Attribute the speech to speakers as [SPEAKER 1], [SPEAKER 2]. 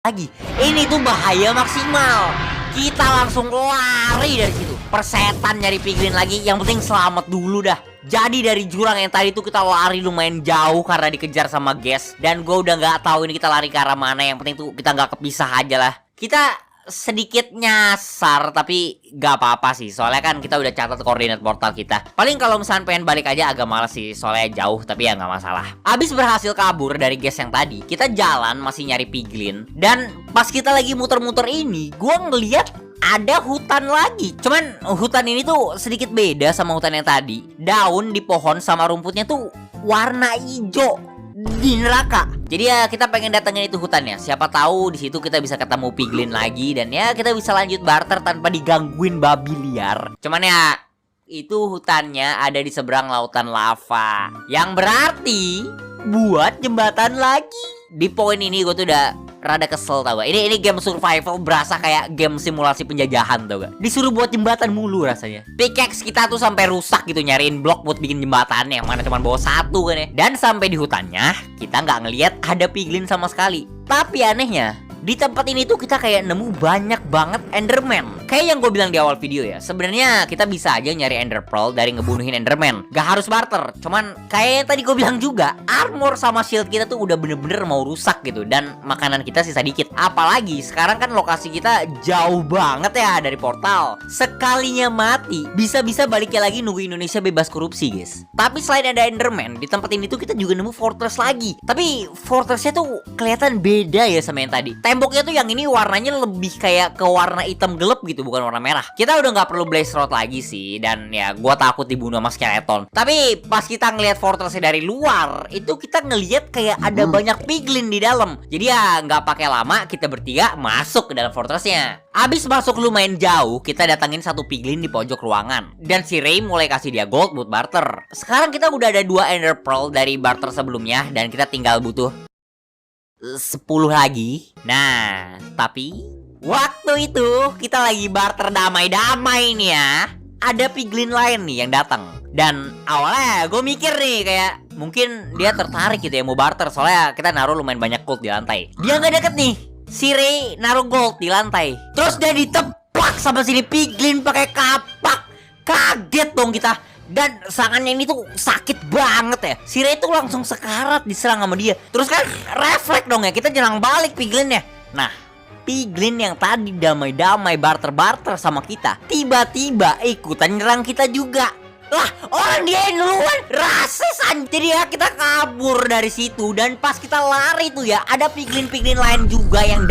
[SPEAKER 1] lagi. Ini tuh bahaya maksimal. Kita langsung lari dari situ. Persetan nyari piglin lagi. Yang penting selamat dulu dah. Jadi dari jurang yang tadi tuh kita lari lumayan jauh karena dikejar sama Gas. Dan gue udah nggak tahu ini kita lari ke arah mana. Yang penting tuh kita nggak kepisah aja lah. Kita sedikit nyasar tapi gak apa-apa sih, soalnya kan kita udah catat koordinat portal kita. Paling kalau misalnya pengen balik aja agak males sih, soalnya jauh, tapi ya nggak masalah. Abis berhasil kabur dari Gas yang tadi, kita jalan masih nyari piglin. Dan pas kita lagi muter-muter ini, gua ngeliat ada hutan lagi. Cuman hutan ini tuh sedikit beda sama hutan yang tadi. Daun di pohon sama rumputnya tuh warna hijau di neraka. Jadi ya kita pengen datengin itu hutannya. Siapa tahu di situ kita bisa ketemu piglin lagi dan ya kita bisa lanjut barter tanpa digangguin babi liar. Cuman ya itu hutannya ada di seberang lautan lava. Yang berarti buat jembatan lagi. Di poin ini gue tuh udah rada kesel tau gak. Ini game survival berasa kayak game simulasi penjajahan tau gak. Disuruh buat jembatan mulu rasanya. Pickaxe kita tuh sampai rusak gitu nyariin blok buat bikin jembatannya. Yang mana cuma bawa satu kan ya. Dan sampai di hutannya kita nggak ngelihat ada piglin sama sekali. Tapi anehnya di tempat ini tuh kita kayak nemu banyak banget Enderman. Kayak yang gue bilang di awal video ya, sebenarnya kita bisa aja nyari Ender Pearl dari ngebunuhin Enderman. Gak harus barter. Cuman kayak yang tadi gue bilang juga, armor sama shield kita tuh udah bener-bener mau rusak gitu. Dan makanan kita sisa dikit. Apalagi sekarang kan lokasi kita jauh banget ya dari portal. Sekalinya mati, bisa-bisa baliknya lagi nunggu Indonesia bebas korupsi guys. Tapi selain ada Enderman, di tempat ini tuh kita juga nemu fortress lagi. Tapi fortressnya tuh kelihatan beda ya sama yang tadi. Temboknya tuh yang ini warnanya lebih kayak ke warna hitam gelap gitu, bukan warna merah. Kita udah nggak perlu blaze rod lagi sih, dan ya gua takut dibunuh sama skeleton. Tapi pas kita ngelihat fortressnya dari luar, itu kita ngelihat kayak ada banyak piglin di dalam. Jadi ya nggak pakai lama, kita bertiga masuk ke dalam fortressnya. Abis masuk lumayan jauh, kita datangin satu piglin di pojok ruangan. Dan si Ray mulai kasih dia gold buat barter. Sekarang kita udah ada 2 Ender Pearl dari barter sebelumnya, dan kita tinggal butuh 10 lagi. Nah, tapi waktu itu kita lagi barter damai-damai nih ya. Ada piglin lain nih yang datang. Dan awalnya gue mikir nih kayak mungkin dia tertarik gitu ya mau barter, soalnya kita naruh lumayan banyak gold di lantai. Dia nggak deket nih. Si Ray naruh gold di lantai. Terus dia ditepak sama sini piglin pakai kapak. Kaget dong kita. Dan serangannya ini tuh sakit banget ya. Si Ray tuh langsung sekarat diserang sama dia. Terus kan refleks dong ya, kita nyerang balik piglinnya. Nah, piglin yang tadi damai-damai barter-barter sama kita tiba-tiba ikutan nyerang kita juga. Lah, orang dia yang duluan rasis anjir. Jadi ya kita kabur dari situ. Dan pas kita lari tuh ya, ada piglin-piglin lain juga yang